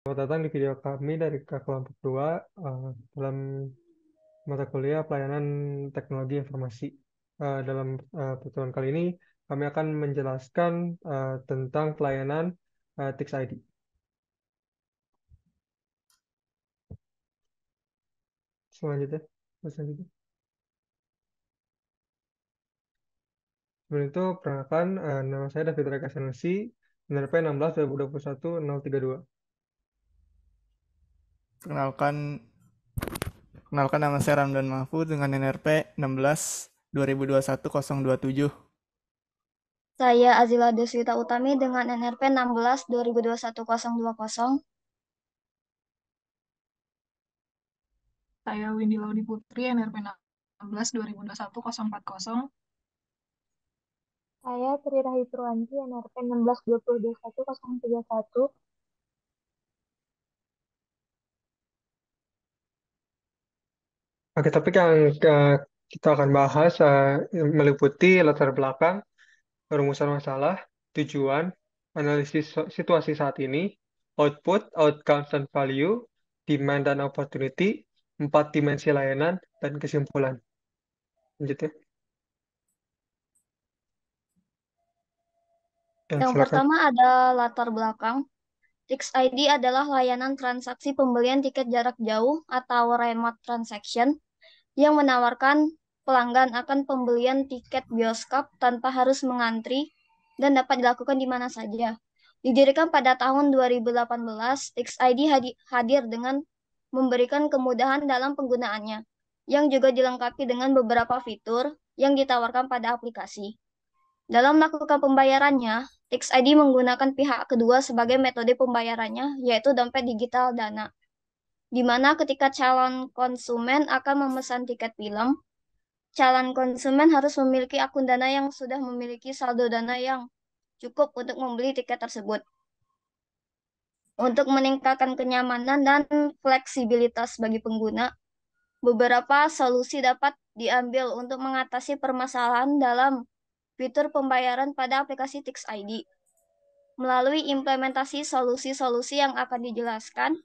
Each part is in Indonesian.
Selamat datang di video kami dari kelompok 2 dalam mata kuliah pelayanan teknologi informasi. Dalam pertemuan kali ini, kami akan menjelaskan tentang pelayanan Tix ID. Selanjutnya. Sebelum itu, perkenalkan, nama saya David Reka Sanusi, NRP 16 2021 032. Perkenalkan, nama saya Ramdan Mahfud dengan NRP 16 2021 027. Saya Azila Deswita Utami dengan NRP 16 2021 020. Saya Windy Laudi Putri, NRP 16 2021 040. Saya Tri Rahi Purwanti, NRP 16 2021 031. Oke, topik yang kita akan bahas meliputi latar belakang, rumusan masalah, tujuan, analisis situasi saat ini, output, outcomes, dan value, demand dan opportunity, 4 dimensi layanan, dan kesimpulan. Lanjut ya. Yang Silakan. pertama ada latar belakang. Tix ID adalah layanan transaksi pembelian tiket jarak jauh atau remote transaction yang menawarkan pelanggan akan pembelian tiket bioskop tanpa harus mengantri dan dapat dilakukan di mana saja. Didirikan pada tahun 2018, Tix ID hadir dengan memberikan kemudahan dalam penggunaannya, yang juga dilengkapi dengan beberapa fitur yang ditawarkan pada aplikasi. Dalam melakukan pembayarannya, Tix ID menggunakan pihak kedua sebagai metode pembayarannya, yaitu dompet digital Dana, di mana ketika calon konsumen akan memesan tiket film, calon konsumen harus memiliki akun Dana yang sudah memiliki saldo Dana yang cukup untuk membeli tiket tersebut. Untuk meningkatkan kenyamanan dan fleksibilitas bagi pengguna, beberapa solusi dapat diambil untuk mengatasi permasalahan dalam fitur pembayaran pada aplikasi Tix ID. Melalui implementasi solusi-solusi yang akan dijelaskan,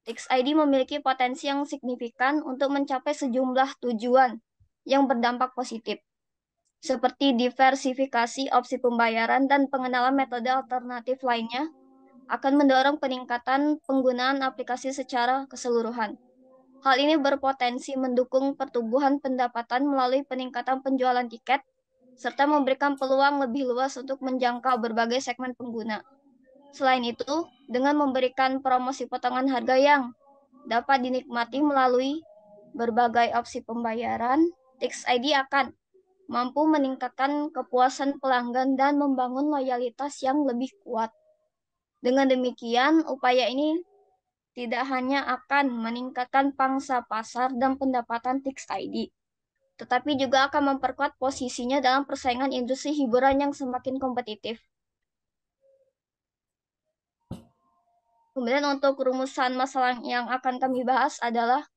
Tix ID memiliki potensi yang signifikan untuk mencapai sejumlah tujuan yang berdampak positif, seperti diversifikasi opsi pembayaran dan pengenalan metode alternatif lainnya, akan mendorong peningkatan penggunaan aplikasi secara keseluruhan. Hal ini berpotensi mendukung pertumbuhan pendapatan melalui peningkatan penjualan tiket, serta memberikan peluang lebih luas untuk menjangkau berbagai segmen pengguna. Selain itu, dengan memberikan promosi potongan harga yang dapat dinikmati melalui berbagai opsi pembayaran, Tix ID akan mampu meningkatkan kepuasan pelanggan dan membangun loyalitas yang lebih kuat. Dengan demikian, upaya ini tidak hanya akan meningkatkan pangsa pasar dan pendapatan Tix ID, tetapi juga akan memperkuat posisinya dalam persaingan industri hiburan yang semakin kompetitif. Kemudian untuk rumusan masalah yang akan kami bahas adalah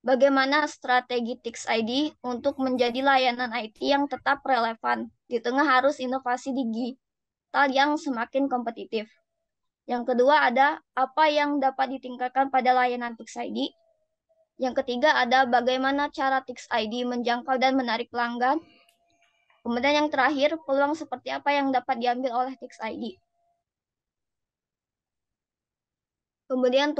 bagaimana strategi Tix ID untuk menjadi layanan IT yang tetap relevan di tengah arus inovasi digital yang semakin kompetitif. Yang kedua ada apa yang dapat ditingkatkan pada layanan Tix ID. Yang ketiga ada bagaimana cara Tix ID menjangkau dan menarik pelanggan. Kemudian yang terakhir, peluang seperti apa yang dapat diambil oleh Tix ID. Kemudian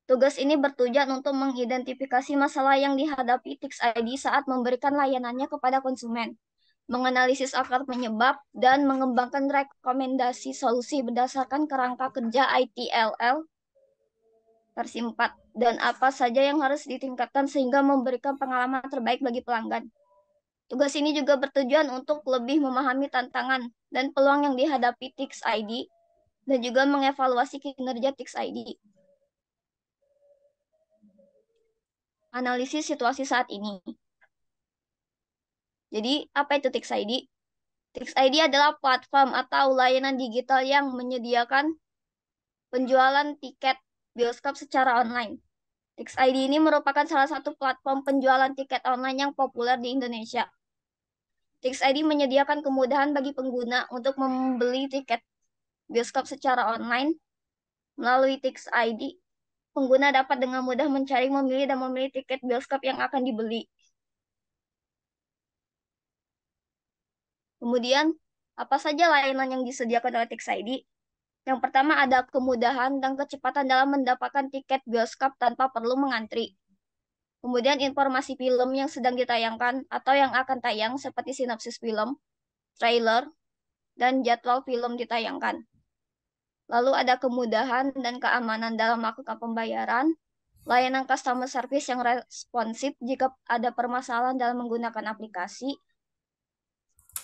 tugas ini bertujuan untuk mengidentifikasi masalah yang dihadapi Tix ID saat memberikan layanannya kepada konsumen, menganalisis akar penyebab, dan mengembangkan rekomendasi solusi berdasarkan kerangka kerja ITLL versi 4, dan apa saja yang harus ditingkatkan sehingga memberikan pengalaman terbaik bagi pelanggan. Tugas ini juga bertujuan untuk lebih memahami tantangan dan peluang yang dihadapi Tix ID dan juga mengevaluasi kinerja Tix ID. Analisis situasi saat ini. Jadi, apa itu Tix ID? Tix ID adalah platform atau layanan digital yang menyediakan penjualan tiket bioskop secara online. Tix ID ini merupakan salah satu platform penjualan tiket online yang populer di Indonesia. Tix ID menyediakan kemudahan bagi pengguna untuk membeli tiket bioskop secara online Melalui Tix ID, pengguna dapat dengan mudah mencari, memilih, dan memilih tiket bioskop yang akan dibeli. Kemudian, apa saja layanan yang disediakan oleh Tix ID? Yang pertama ada kemudahan dan kecepatan dalam mendapatkan tiket bioskop tanpa perlu mengantri. Kemudian informasi film yang sedang ditayangkan atau yang akan tayang seperti sinopsis film, trailer, dan jadwal film ditayangkan. Lalu ada kemudahan dan keamanan dalam melakukan pembayaran, layanan customer service yang responsif jika ada permasalahan dalam menggunakan aplikasi,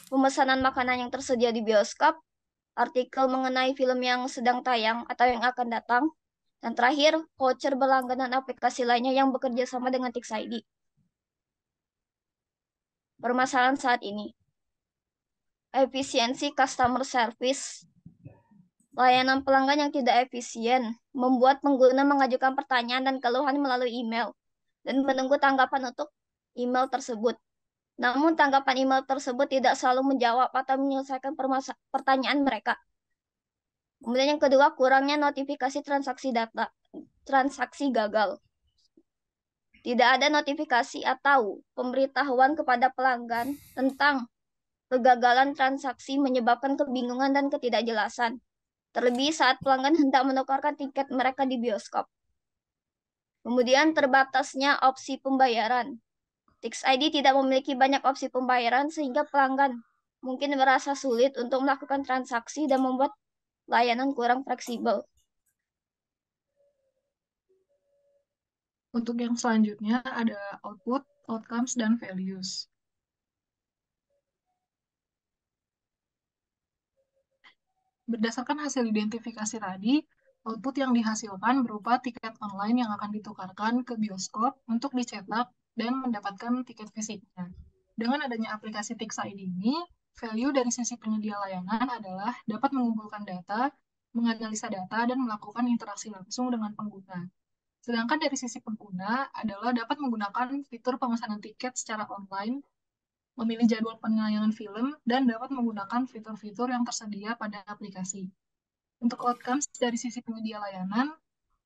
pemesanan makanan yang tersedia di bioskop, artikel mengenai film yang sedang tayang atau yang akan datang, dan terakhir, voucher berlangganan aplikasi lainnya yang bekerja sama dengan Tix ID. Permasalahan saat ini, efisiensi customer service. Layanan pelanggan yang tidak efisien membuat pengguna mengajukan pertanyaan dan keluhan melalui email dan menunggu tanggapan untuk email tersebut. Namun tanggapan email tersebut tidak selalu menjawab atau menyelesaikan pertanyaan mereka. Kemudian yang kedua, kurangnya notifikasi transaksi gagal. Tidak ada notifikasi atau pemberitahuan kepada pelanggan tentang kegagalan transaksi menyebabkan kebingungan dan ketidakjelasan. Terlebih saat pelanggan hendak menukarkan tiket mereka di bioskop. Kemudian terbatasnya opsi pembayaran. Tix ID tidak memiliki banyak opsi pembayaran sehingga pelanggan mungkin merasa sulit untuk melakukan transaksi dan membuat layanan kurang fleksibel. Untuk yang selanjutnya ada output, outcomes, dan values. Berdasarkan hasil identifikasi tadi, output yang dihasilkan berupa tiket online yang akan ditukarkan ke bioskop untuk dicetak dan mendapatkan tiket fisiknya. Dengan adanya aplikasi Tix ID ini, value dari sisi penyedia layanan adalah dapat mengumpulkan data, menganalisa data, dan melakukan interaksi langsung dengan pengguna. Sedangkan dari sisi pengguna adalah dapat menggunakan fitur pemesanan tiket secara online, memilih jadwal penayangan film, dan dapat menggunakan fitur-fitur yang tersedia pada aplikasi. Untuk outcomes dari sisi penyedia layanan,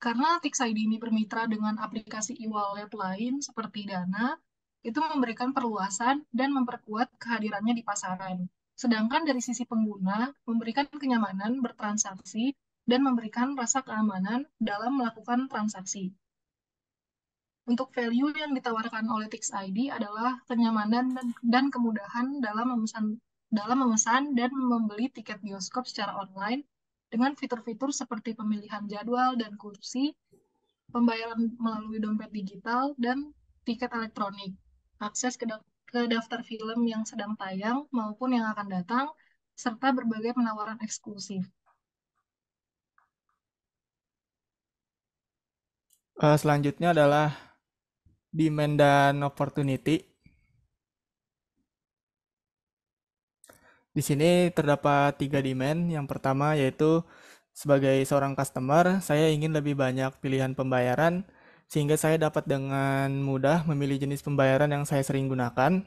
karena Tix ID ini bermitra dengan aplikasi e-wallet lain seperti Dana, itu memberikan perluasan dan memperkuat kehadirannya di pasaran. Sedangkan dari sisi pengguna, memberikan kenyamanan bertransaksi dan memberikan rasa keamanan dalam melakukan transaksi. Untuk value yang ditawarkan oleh Tix ID adalah kenyamanan dan kemudahan dalam memesan dan membeli tiket bioskop secara online dengan fitur-fitur seperti pemilihan jadwal dan kursi, pembayaran melalui dompet digital, dan tiket elektronik, akses ke daftar film yang sedang tayang maupun yang akan datang, serta berbagai penawaran eksklusif. Selanjutnya adalah demand dan opportunity. Di sini terdapat 3 demand. Yang pertama yaitu sebagai seorang customer, saya ingin lebih banyak pilihan pembayaran sehingga saya dapat dengan mudah memilih jenis pembayaran yang saya sering gunakan.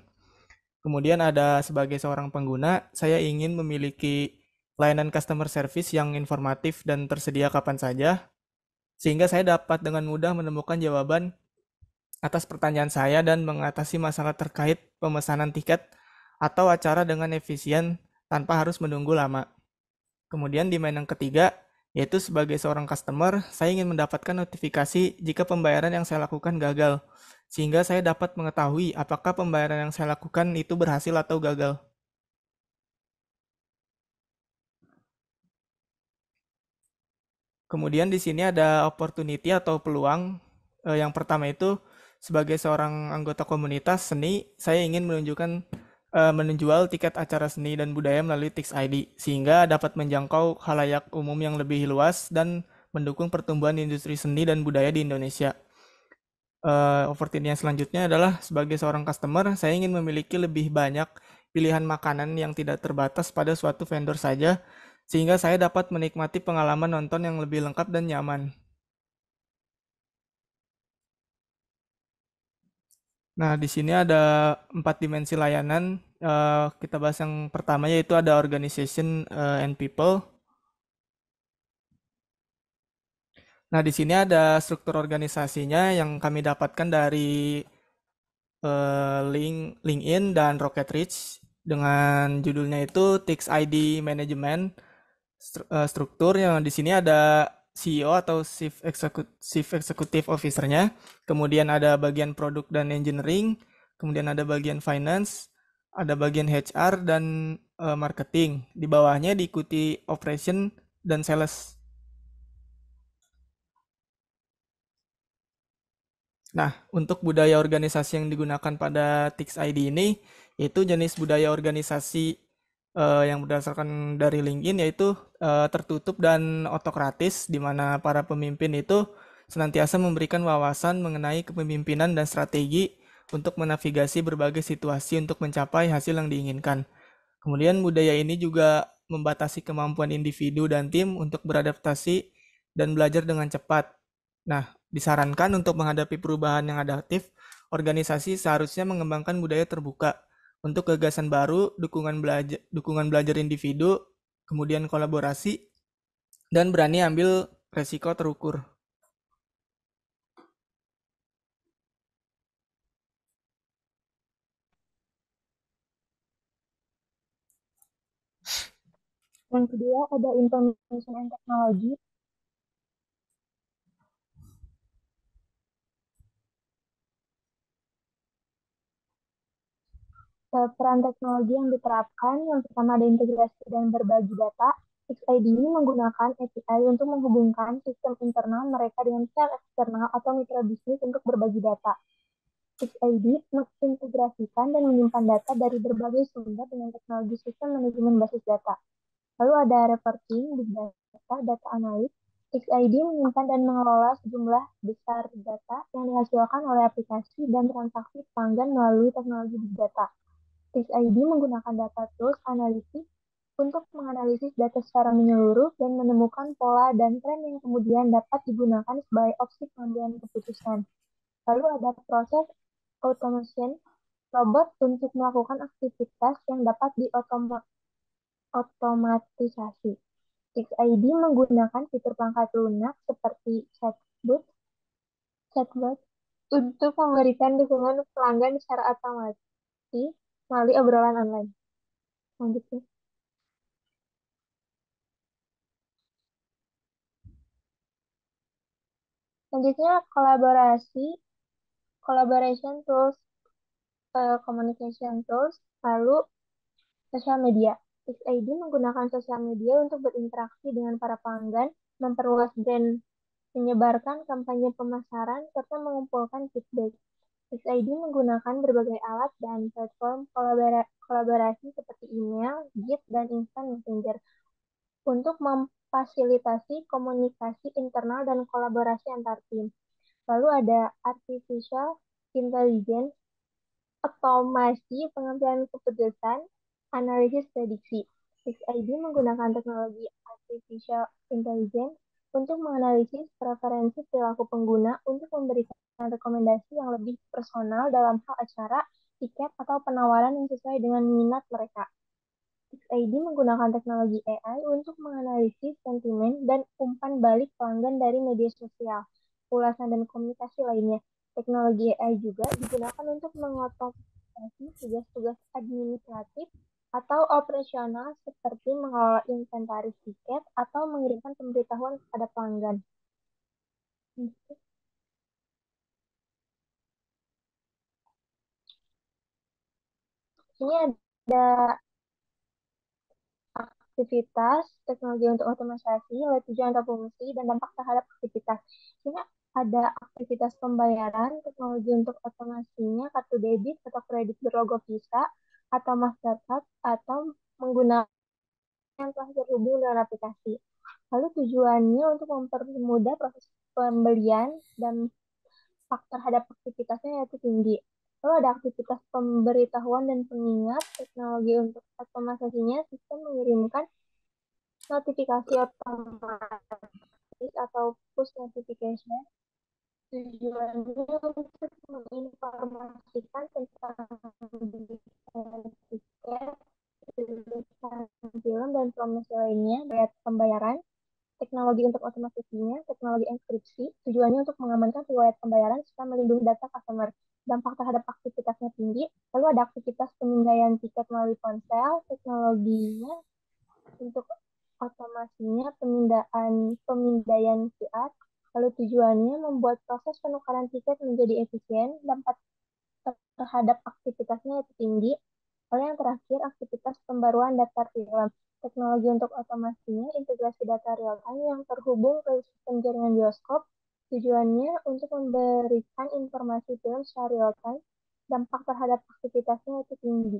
Kemudian ada sebagai seorang pengguna, saya ingin memiliki layanan customer service yang informatif dan tersedia kapan saja, sehingga saya dapat dengan mudah menemukan jawaban atas pertanyaan saya dan mengatasi masalah terkait pemesanan tiket atau acara dengan efisien tanpa harus menunggu lama. Kemudian demand yang ketiga, yaitu sebagai seorang customer, saya ingin mendapatkan notifikasi jika pembayaran yang saya lakukan gagal, sehingga saya dapat mengetahui apakah pembayaran yang saya lakukan itu berhasil atau gagal. Kemudian di sini ada opportunity atau peluang. Yang pertama itu sebagai seorang anggota komunitas seni, saya ingin menjual tiket acara seni dan budaya melalui Tix ID sehingga dapat menjangkau khalayak umum yang lebih luas dan mendukung pertumbuhan industri seni dan budaya di Indonesia. Opportunity yang selanjutnya adalah sebagai seorang customer, saya ingin memiliki lebih banyak pilihan makanan yang tidak terbatas pada suatu vendor saja, sehingga saya dapat menikmati pengalaman nonton yang lebih lengkap dan nyaman. Nah, di sini ada 4 dimensi layanan. Kita bahas yang pertama yaitu ada organization and people. Nah, di sini ada struktur organisasinya yang kami dapatkan dari LinkedIn dan Rocket Reach dengan judulnya itu Tix ID Management. Struktur yang di sini ada CEO atau Chief Executive Officer-nya, kemudian ada bagian produk dan engineering, kemudian ada bagian finance, ada bagian HR dan marketing. Di bawahnya diikuti operation dan sales. Nah, untuk budaya organisasi yang digunakan pada Tix ID ini, yaitu jenis budaya organisasi yang berdasarkan dari LinkedIn, yaitu tertutup dan otokratis, di mana para pemimpin itu senantiasa memberikan wawasan mengenai kepemimpinan dan strategi untuk menavigasi berbagai situasi untuk mencapai hasil yang diinginkan. Kemudian budaya ini juga membatasi kemampuan individu dan tim untuk beradaptasi dan belajar dengan cepat. Nah, disarankan untuk menghadapi perubahan yang adaptif, organisasi seharusnya mengembangkan budaya terbuka untuk gagasan baru, dukungan belajar individu, kemudian kolaborasi, dan berani ambil resiko terukur. Yang kedua ada Information and Technology. Peran teknologi yang diterapkan, yang pertama ada integrasi dan berbagi data. XID ini menggunakan API untuk menghubungkan sistem internal mereka dengan pihak eksternal atau mitra bisnis untuk berbagi data. XID mengintegrasikan dan menyimpan data dari berbagai sumber dengan teknologi sistem manajemen basis data. Lalu ada reporting, big data, data analis. XID menyimpan dan mengelola sejumlah besar data yang dihasilkan oleh aplikasi dan transaksi pelanggan melalui teknologi big data. XID menggunakan data tools analitik untuk menganalisis data secara menyeluruh dan menemukan pola dan tren yang kemudian dapat digunakan sebagai opsi pengambilan keputusan. Lalu ada proses automation, robot untuk melakukan aktivitas yang dapat diotomatisasi. XID menggunakan fitur perangkat lunak seperti chatbot untuk memberikan dukungan pelanggan secara otomatis melalui obrolan online. Lanjutnya. Selanjutnya collaboration tools, communication tools, lalu sosial media. XID menggunakan sosial media untuk berinteraksi dengan para pelanggan, memperluas brand, menyebarkan kampanye pemasaran, serta mengumpulkan feedback. XID menggunakan berbagai alat dan platform kolaborasi seperti email, Git, dan Instant Messenger untuk memfasilitasi komunikasi internal dan kolaborasi antar tim. Lalu ada artificial intelligence, otomasi pengambilan keputusan, analisis prediksi. XID menggunakan teknologi artificial intelligence untuk menganalisis preferensi perilaku pengguna untuk memberikan rekomendasi yang lebih personal dalam hal acara, tiket, atau penawaran yang sesuai dengan minat mereka. XID menggunakan teknologi AI untuk menganalisis sentimen dan umpan balik pelanggan dari media sosial, ulasan dan komunikasi lainnya. Teknologi AI juga digunakan untuk mengotomatisasi tugas-tugas administratif atau operasional seperti mengelola inventaris tiket atau mengirimkan pemberitahuan kepada pelanggan. Ini ada aktivitas, teknologi untuk otomatisasi, nilai tujuan atau fungsi, dan dampak terhadap aktivitas. Ini ada aktivitas pembayaran, teknologi untuk otomasinya, kartu debit atau kredit berlogo Visa atau Mastercard, atau menggunakan yang telah terhubung dengan aplikasi. Lalu tujuannya untuk mempermudah proses pembelian dan faktor terhadap aktivitasnya yaitu tinggi. Lalu ada aktivitas pemberitahuan dan pengingat, teknologi untuk otomatisasinya, sistem mengirimkan notifikasi otomatis atau push notification. Tujuannya untuk menginformasikan tentang tiket, film, dan promosi lainnya, bayar pembayaran. Teknologi untuk otomatisasinya, teknologi enkripsi, tujuannya untuk mengamankan riwayat pembayaran serta melindungi data customer. Dampak terhadap aktivitasnya tinggi. Lalu ada aktivitas pemindaian tiket melalui ponsel, teknologinya untuk otomasinya pemindaian QR. Lalu tujuannya membuat proses penukaran tiket menjadi efisien, dampak terhadap aktivitasnya itu tinggi. Lalu yang terakhir, aktivitas pembaruan daftar film. Teknologi untuk otomasinya, integrasi data real-time yang terhubung ke sistem jaringan bioskop. Tujuannya untuk memberikan informasi film secara real-time. Dampak terhadap aktivitasnya itu tinggi.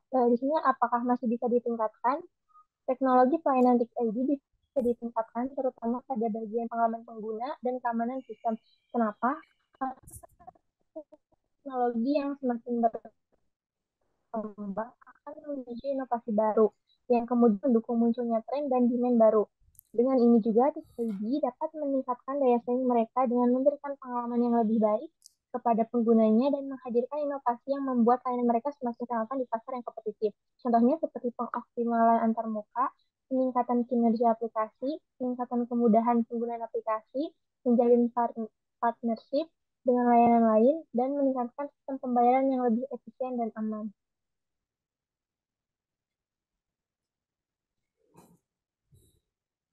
Di sini apakah masih bisa ditingkatkan? Teknologi pelayanan Tix ID bisa ditingkatkan terutama pada bagian pengalaman pengguna dan keamanan sistem. Kenapa? Teknologi yang semakin berkembang akan memicu inovasi baru yang kemudian mendukung munculnya tren dan demand baru. Dengan ini juga Tix ID dapat meningkatkan daya saing mereka dengan memberikan pengalaman yang lebih baik kepada penggunanya dan menghadirkan inovasi yang membuat layanan mereka semakin relevan di pasar yang kompetitif. Contohnya seperti pengoptimalan antarmuka, peningkatan kinerja aplikasi, peningkatan kemudahan penggunaan aplikasi, menjalin partnership dengan layanan lain, dan meningkatkan sistem pembayaran yang lebih efisien dan aman.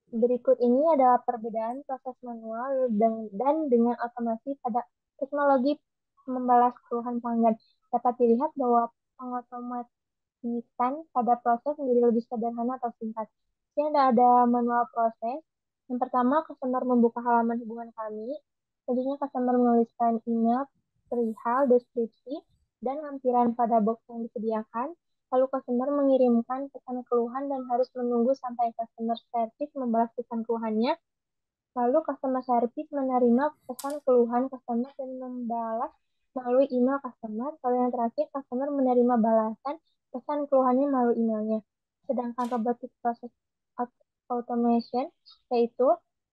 Berikut ini adalah perbedaan proses manual dan dengan otomasi pada teknologi membalas keluhan pelanggan. Dapat dilihat bahwa pengotomasikan pada proses menjadi lebih sederhana atau singkat. Ini ada manual proses. Yang pertama, customer membuka halaman hubungan kami. Selanjutnya, customer menuliskan email, perihal, deskripsi, dan lampiran pada box yang disediakan. Lalu customer mengirimkan pesan keluhan dan harus menunggu sampai customer service membalas pesan keluhannya. Lalu customer service menerima pesan keluhan customer dan membalas melalui email customer. Lalu yang terakhir, customer menerima balasan pesan keluhannya melalui emailnya. Sedangkan robotic process automation, yaitu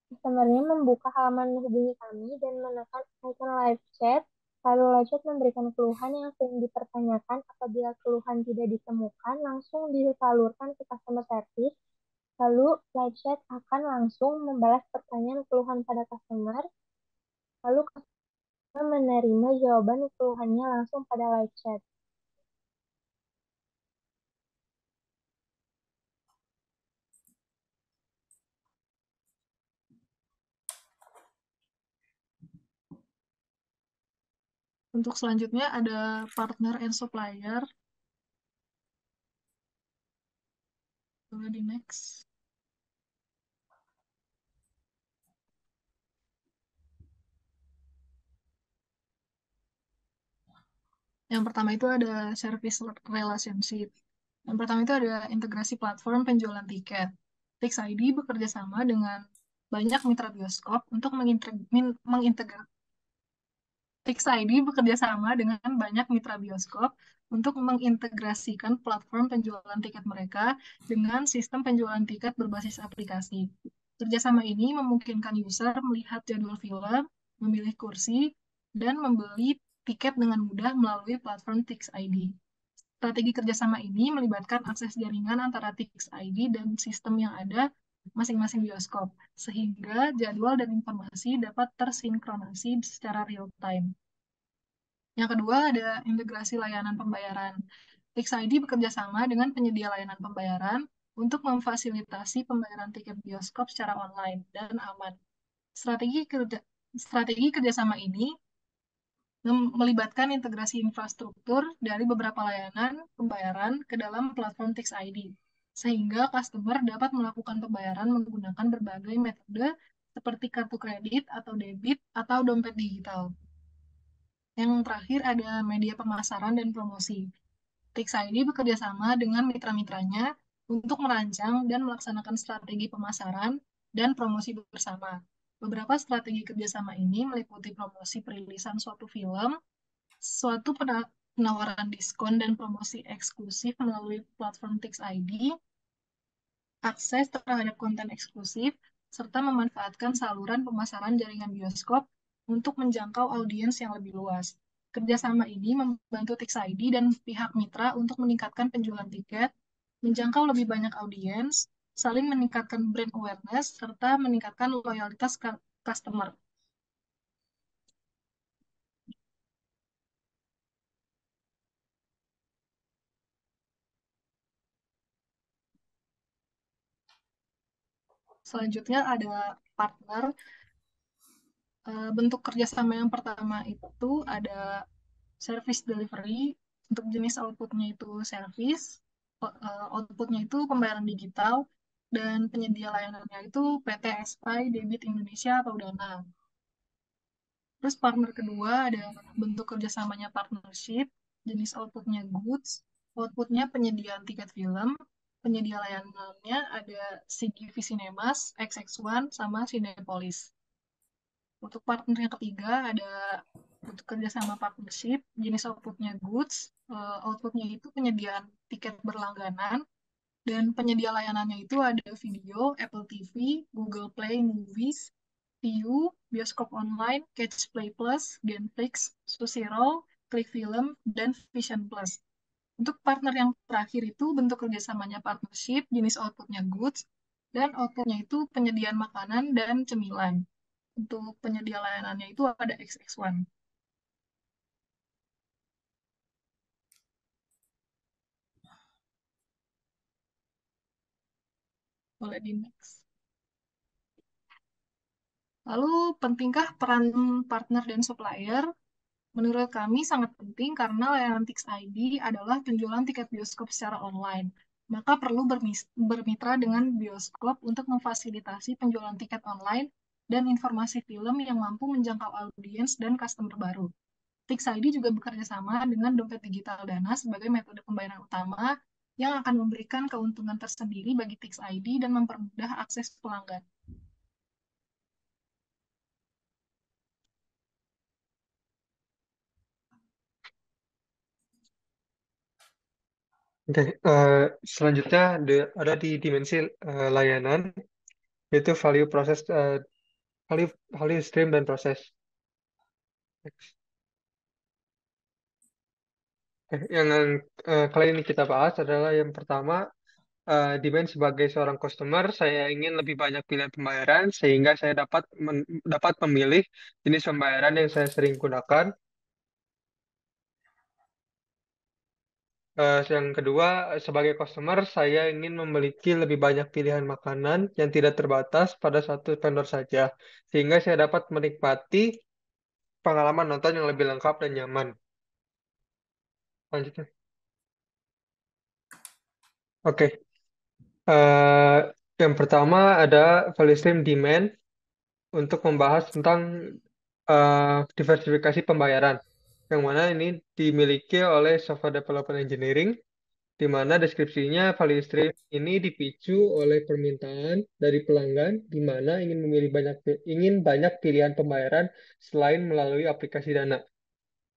customernya membuka halaman menghubungi kami dan menekan icon live chat. Lalu live chat memberikan keluhan yang sering dipertanyakan. Apabila keluhan tidak ditemukan, langsung disalurkan ke customer service. Lalu live chat akan langsung membalas pertanyaan keluhan pada customer. Lalu customer menerima jawaban keluhannya langsung pada live chat. Untuk selanjutnya ada partner and supplier. Coba di next. Yang pertama itu ada service relationship. Yang pertama itu ada integrasi platform penjualan tiket. Tix ID bekerja sama dengan banyak mitra bioskop untuk mengintegrasi Tix ID bekerja sama dengan banyak mitra bioskop untuk mengintegrasikan platform penjualan tiket mereka dengan sistem penjualan tiket berbasis aplikasi. Kerjasama ini memungkinkan user melihat jadwal film, memilih kursi, dan membeli tiket dengan mudah melalui platform Tix ID. Strategi kerjasama ini melibatkan akses jaringan antara Tix ID dan sistem yang ada masing-masing bioskop, sehingga jadwal dan informasi dapat tersinkronasi secara real-time. Yang kedua ada integrasi layanan pembayaran. Tix ID bekerja sama dengan penyedia layanan pembayaran untuk memfasilitasi pembayaran tiket bioskop secara online dan aman. Strategi kerjasama ini melibatkan integrasi infrastruktur dari beberapa layanan pembayaran ke dalam platform Tix ID, sehingga customer dapat melakukan pembayaran menggunakan berbagai metode seperti kartu kredit atau debit atau dompet digital. Yang terakhir ada media pemasaran dan promosi. Tix ID bekerja sama dengan mitra-mitranya untuk merancang dan melaksanakan strategi pemasaran dan promosi bersama. Beberapa strategi kerjasama ini meliputi promosi perilisan suatu film, suatu penawaran diskon dan promosi eksklusif melalui platform Tix ID, akses terhadap konten eksklusif, serta memanfaatkan saluran pemasaran jaringan bioskop untuk menjangkau audiens yang lebih luas. Kerjasama ini membantu Tix ID dan pihak mitra untuk meningkatkan penjualan tiket, menjangkau lebih banyak audiens, saling meningkatkan brand awareness, serta meningkatkan loyalitas customer. Selanjutnya ada partner. Bentuk kerjasama yang pertama itu ada service delivery. Untuk jenis outputnya itu service, outputnya itu pembayaran digital, dan penyedia layanannya itu PT SPI, Debit Indonesia, atau Dana. Terus partner kedua ada bentuk kerjasamanya partnership, jenis outputnya goods, outputnya penyediaan tiket film, penyedia layanannya ada CGV Cinemas, XX1, sama Cinepolis. Untuk partner yang ketiga ada untuk kerjasama partnership, jenis outputnya goods, outputnya itu penyediaan tiket berlangganan, dan penyedia layanannya itu ada video, Apple TV, Google Play Movies, Viu, Bioskop Online, Catch Play Plus, Genflix, Susiroll, Klik Film, dan Vision Plus. Untuk partner yang terakhir itu bentuk kerjasamanya partnership, jenis outputnya goods, dan outputnya itu penyediaan makanan dan cemilan. Untuk penyedia layanannya itu ada XX1. Boleh di next. Lalu, pentingkah peran partner dan supplier? Menurut kami sangat penting karena layanan Tix ID adalah penjualan tiket bioskop secara online. Maka perlu bermitra dengan bioskop untuk memfasilitasi penjualan tiket online dan informasi film yang mampu menjangkau audiens dan customer baru. Tix ID juga bekerja sama dengan dompet digital Dana sebagai metode pembayaran utama yang akan memberikan keuntungan tersendiri bagi Tix ID dan mempermudah akses pelanggan. Oke, selanjutnya ada di dimensi layanan, yaitu value proses, value, value stream dan proses. Yang kali ini kita bahas adalah yang pertama, demand sebagai seorang customer, saya ingin lebih banyak pilihan pembayaran sehingga saya dapat memilih jenis pembayaran yang saya sering gunakan. Yang kedua, sebagai customer, saya ingin memiliki lebih banyak pilihan makanan yang tidak terbatas pada satu vendor saja, sehingga saya dapat menikmati pengalaman nonton yang lebih lengkap dan nyaman. Lanjutnya. Oke. Eh, yang pertama ada value stream demand untuk membahas tentang diversifikasi pembayaran, yang mana ini dimiliki oleh software development engineering, di mana deskripsinya value stream ini dipicu oleh permintaan dari pelanggan, di mana ingin banyak pilihan pembayaran selain melalui aplikasi Dana,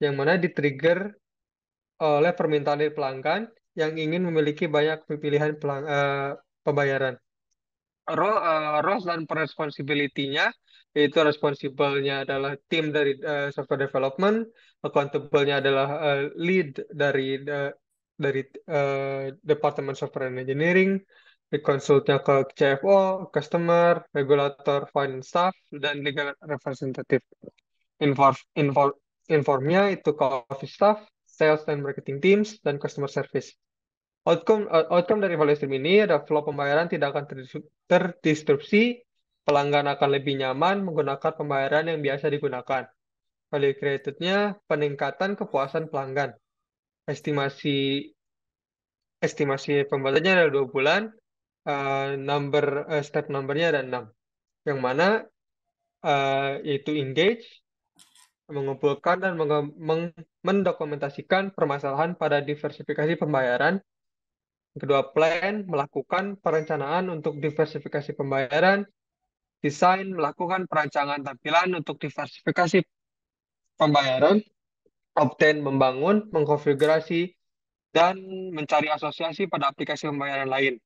yang mana di-trigger oleh permintaan dari pelanggan yang ingin memiliki banyak pilihan pembayaran. Roles dan responsibility-nya, yaitu responsible-nya adalah tim dari software development, accountable-nya adalah lead dari Department Software and Engineering, consultnya ke CFO, customer, regulator, finance staff, dan legal representative. Informnya itu ke office staff, sales and marketing teams, dan customer service. Outcome dari value stream ini ada flow pembayaran tidak akan terdisrupsi, pelanggan akan lebih nyaman menggunakan pembayaran yang biasa digunakan. Value created-nya peningkatan kepuasan pelanggan. Estimasi pembayarannya ada 2 bulan, step numbernya ada 6. Yang mana yaitu engage, mengumpulkan dan mendokumentasikan permasalahan pada diversifikasi pembayaran. Kedua, plan, melakukan perencanaan untuk diversifikasi pembayaran, desain, melakukan perancangan tampilan untuk diversifikasi pembayaran, obtain, membangun, mengkonfigurasi, dan mencari asosiasi pada aplikasi pembayaran lain.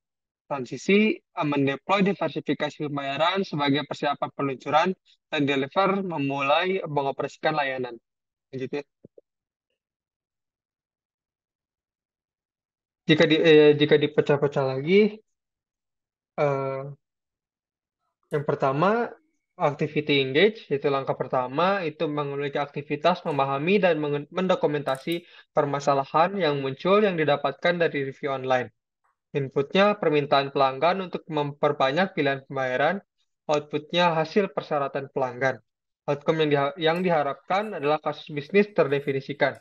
Transisi, mendeploy diversifikasi pembayaran sebagai persiapan peluncuran, dan deliver, memulai mengoperasikan layanan. Lanjutnya. Jika dipecah-pecah lagi, eh, yang pertama, activity engage, yaitu langkah pertama, itu memiliki aktivitas memahami dan mendokumentasi permasalahan yang muncul yang didapatkan dari review online. Inputnya permintaan pelanggan untuk memperbanyak pilihan pembayaran, outputnya hasil persyaratan pelanggan. Outcome yang diharapkan adalah kasus bisnis terdefinisikan.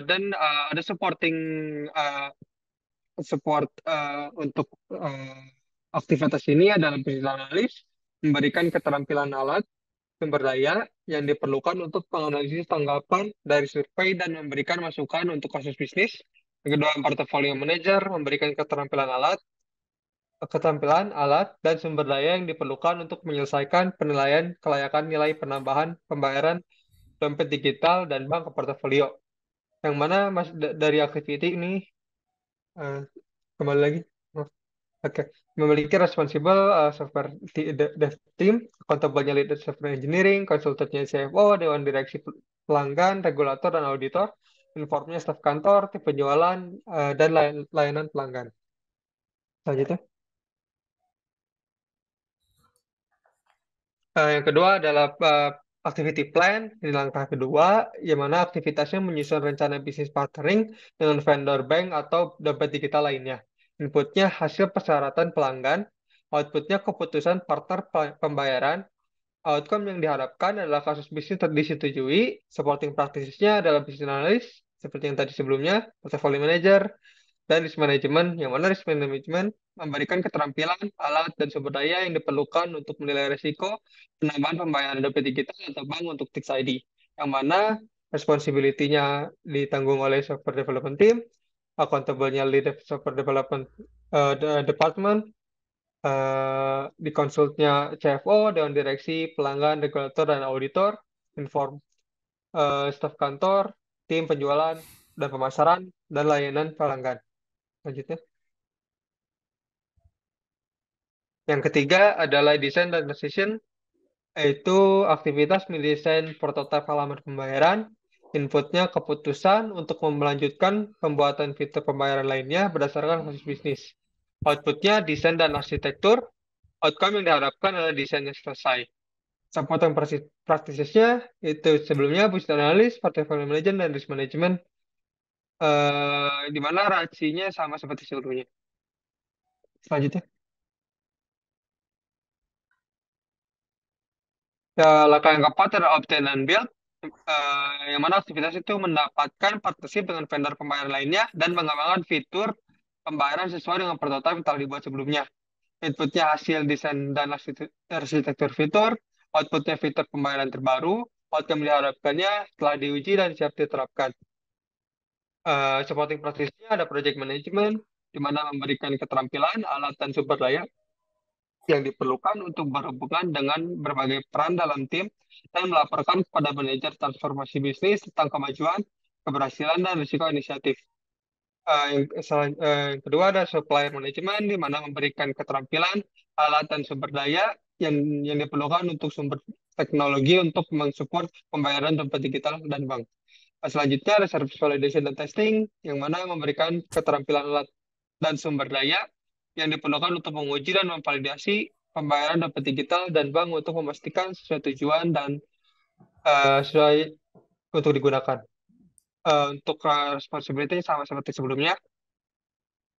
Dan ada uh, support untuk aktivitas ini adalah business analyst, memberikan keterampilan alat sumber daya yang diperlukan untuk menganalisis tanggapan dari survei dan memberikan masukan untuk kasus bisnis. Yang kedua, portfolio manager memberikan keterampilan alat dan sumber daya yang diperlukan untuk menyelesaikan penilaian kelayakan nilai penambahan pembayaran dompet digital dan bank ke portofolio. Yang mana dari activity ini eh, kembali lagi. Oke, memiliki responsible software dev team, accountable-nya lead software engineering, konsultannya CFO, dewan direksi pelanggan, regulator dan auditor, informnya staf kantor, tim penjualan, dan layanan pelanggan. Selanjutnya. Yang kedua adalah activity plan di langkah kedua, yang mana aktivitasnya menyusun rencana bisnis partnering dengan vendor bank atau dompet digital lainnya. Inputnya hasil persyaratan pelanggan, outputnya keputusan partner pembayaran, outcome yang diharapkan adalah kasus bisnis disetujui, supporting practices-nya adalah business analyst, seperti yang tadi sebelumnya, portfolio manager, dan risk management, yang mana risk management memberikan keterampilan, alat, dan sumber daya yang diperlukan untuk menilai risiko penambahan pembayaran dompet digital atau bank untuk Tix ID, yang mana responsibility-nya ditanggung oleh software development team, accountable-nya lead software development department, di konsultnya CFO, dewan direksi, pelanggan, regulator, dan auditor, inform staf kantor, tim penjualan, dan pemasaran, dan layanan pelanggan. Lanjutnya. Yang ketiga adalah desain dan decision, yaitu aktivitas mendesain prototipe halaman pembayaran, inputnya keputusan untuk melanjutkan pembuatan fitur pembayaran lainnya berdasarkan kasus bisnis. Outputnya desain dan arsitektur, outcome yang diharapkan adalah desain yang selesai. Support yang practices-nya itu sebelumnya business analyst, portfolio manager, dan risk management, di mana racinya sama seperti sebelumnya. Selanjutnya. Langkah yang keempat adalah obtain and build, yang mana aktivitas itu mendapatkan partnership dengan vendor pembayaran lainnya dan mengembangkan fitur pembayaran sesuai dengan prototipe yang telah dibuat sebelumnya. Inputnya hasil desain dan arsitektur fitur, outputnya fitur pembayaran terbaru, outcome diharapkannya telah diuji dan siap diterapkan. Supporting prosesnya ada project management, di mana memberikan keterampilan, alat, dan sumber daya yang diperlukan untuk berhubungan dengan berbagai peran dalam tim dan melaporkan kepada manajer transformasi bisnis tentang kemajuan, keberhasilan, dan risiko inisiatif. Yang kedua ada supplier management, di mana memberikan keterampilan, alat, dan sumber daya yang diperlukan untuk sumber teknologi untuk mensupport pembayaran dompet digital dan bank. Selanjutnya ada service validation dan testing, yang mana memberikan keterampilan alat dan sumber daya yang diperlukan untuk menguji dan memvalidasi pembayaran dompet digital dan bank untuk memastikan sesuai tujuan dan sesuai untuk digunakan. Untuk responsibility sama seperti sebelumnya.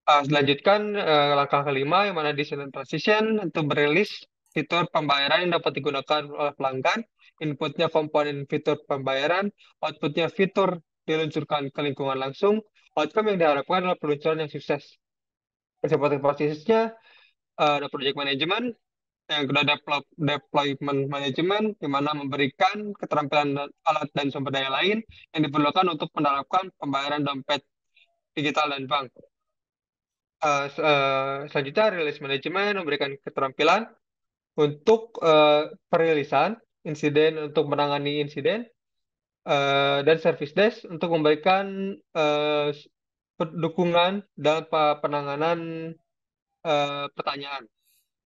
Selanjutkan langkah kelima, yang mana design and transition untuk merilis fitur pembayaran yang dapat digunakan oleh pelanggan, inputnya komponen fitur pembayaran, outputnya fitur diluncurkan ke lingkungan langsung, outcome yang diharapkan adalah peluncuran yang sukses. Seperti prosesnya, ada project management, yang kedua deployment management, di mana memberikan keterampilan alat dan sumber daya lain yang diperlukan untuk menerapkan pembayaran dompet digital dan bank. Selanjutnya, release management memberikan keterampilan untuk perilisan, insiden untuk menangani insiden, dan service desk untuk memberikan dukungan dalam penanganan pertanyaan.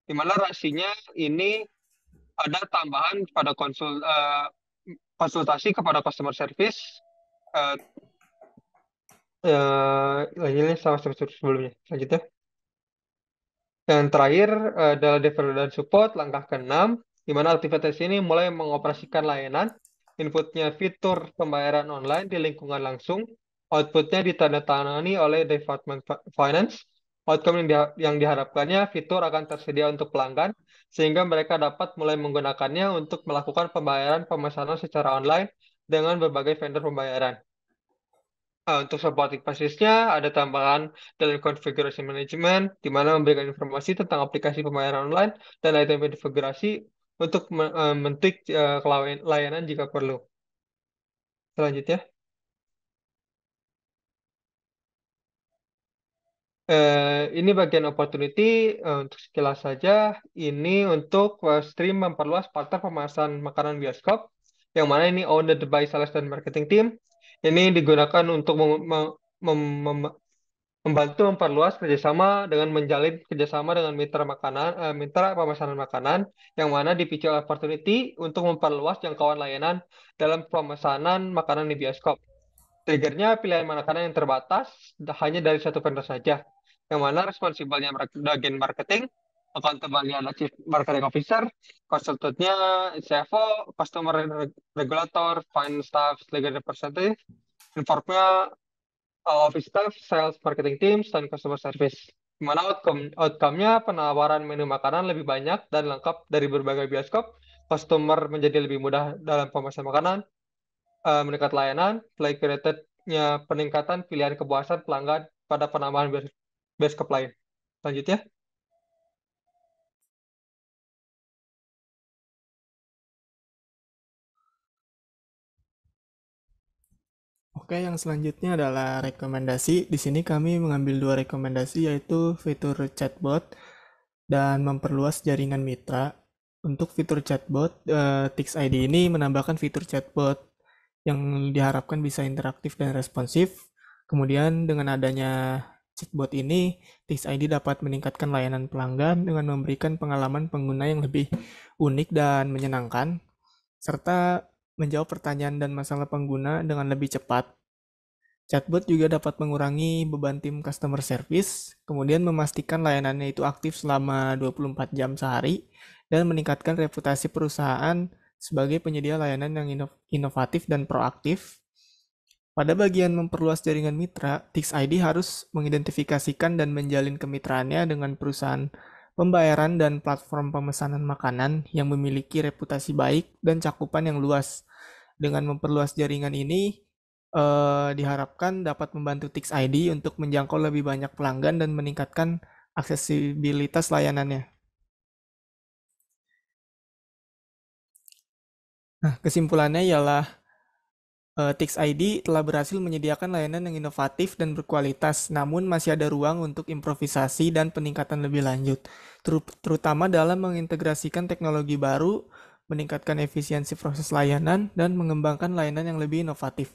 Di mana rasinya ini ada tambahan pada konsultasi kepada customer service, Ini sama seperti sebelumnya. Selanjutnya. Yang terakhir adalah development dan support, langkah ke-6, di mana aktivitas ini mulai mengoperasikan layanan, inputnya fitur pembayaran online di lingkungan langsung, outputnya ditandatangani oleh Department Finance, outcome yang diharapkannya fitur akan tersedia untuk pelanggan, sehingga mereka dapat mulai menggunakannya untuk melakukan pembayaran pemesanan secara online dengan berbagai vendor pembayaran. Untuk supporting basisnya ada tambahan dalam configuration management, di mana memberikan informasi tentang aplikasi pembayaran online dan item konfigurasi untuk men-tweak layanan jika perlu. Selanjutnya, ini bagian opportunity untuk sekilas saja. Ini untuk stream memperluas partner pemasaran makanan bioskop, yang mana ini owned by sales dan marketing team. Ini digunakan untuk membantu memperluas kerjasama dengan menjalin kerjasama dengan mitra pemesanan makanan yang mana dipicu oleh opportunity untuk memperluas jangkauan layanan dalam pemesanan makanan di bioskop. Triggernya pilihan makanan yang terbatas hanya dari satu vendor saja, yang mana responsibelnya bagian marketing, accountable-nya adalah Chief Marketing Officer, konsultannya CFO, Customer Regulator, Finance Staff, Legal Representative, informnya office staff, sales, marketing teams, dan customer service. Di mana outcome-nya penawaran menu makanan lebih banyak dan lengkap dari berbagai bioskop, customer menjadi lebih mudah dalam pemesanan makanan, meningkat layanan, play created-nya peningkatan pilihan kepuasan pelanggan pada penambahan bioskop lain. Selanjutnya, Oke, yang selanjutnya adalah rekomendasi. Di sini kami mengambil dua rekomendasi, yaitu fitur chatbot dan memperluas jaringan mitra. Untuk fitur chatbot, Tix ID ini menambahkan fitur chatbot yang diharapkan bisa interaktif dan responsif. Kemudian dengan adanya chatbot ini, Tix ID dapat meningkatkan layanan pelanggan dengan memberikan pengalaman pengguna yang lebih unik dan menyenangkan, serta menjawab pertanyaan dan masalah pengguna dengan lebih cepat. Chatbot juga dapat mengurangi beban tim customer service, kemudian memastikan layanannya itu aktif selama 24 jam sehari, dan meningkatkan reputasi perusahaan sebagai penyedia layanan yang inovatif dan proaktif. Pada bagian memperluas jaringan mitra, Tix ID harus mengidentifikasikan dan menjalin kemitraannya dengan perusahaan pembayaran dan platform pemesanan makanan yang memiliki reputasi baik dan cakupan yang luas. Dengan memperluas jaringan ini, diharapkan dapat membantu Tix ID untuk menjangkau lebih banyak pelanggan dan meningkatkan aksesibilitas layanannya. Nah, kesimpulannya ialah Tix ID telah berhasil menyediakan layanan yang inovatif dan berkualitas, namun masih ada ruang untuk improvisasi dan peningkatan lebih lanjut, terutama dalam mengintegrasikan teknologi baru, meningkatkan efisiensi proses layanan, dan mengembangkan layanan yang lebih inovatif.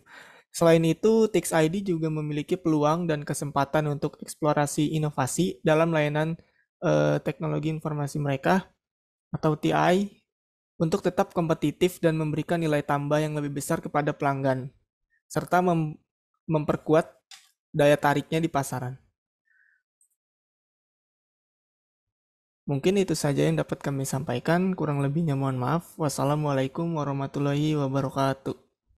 Selain itu, Tix ID juga memiliki peluang dan kesempatan untuk eksplorasi inovasi dalam layanan teknologi informasi mereka atau TI untuk tetap kompetitif dan memberikan nilai tambah yang lebih besar kepada pelanggan, serta memperkuat daya tariknya di pasaran. Mungkin itu saja yang dapat kami sampaikan, kurang lebihnya mohon maaf. Wassalamualaikum warahmatullahi wabarakatuh.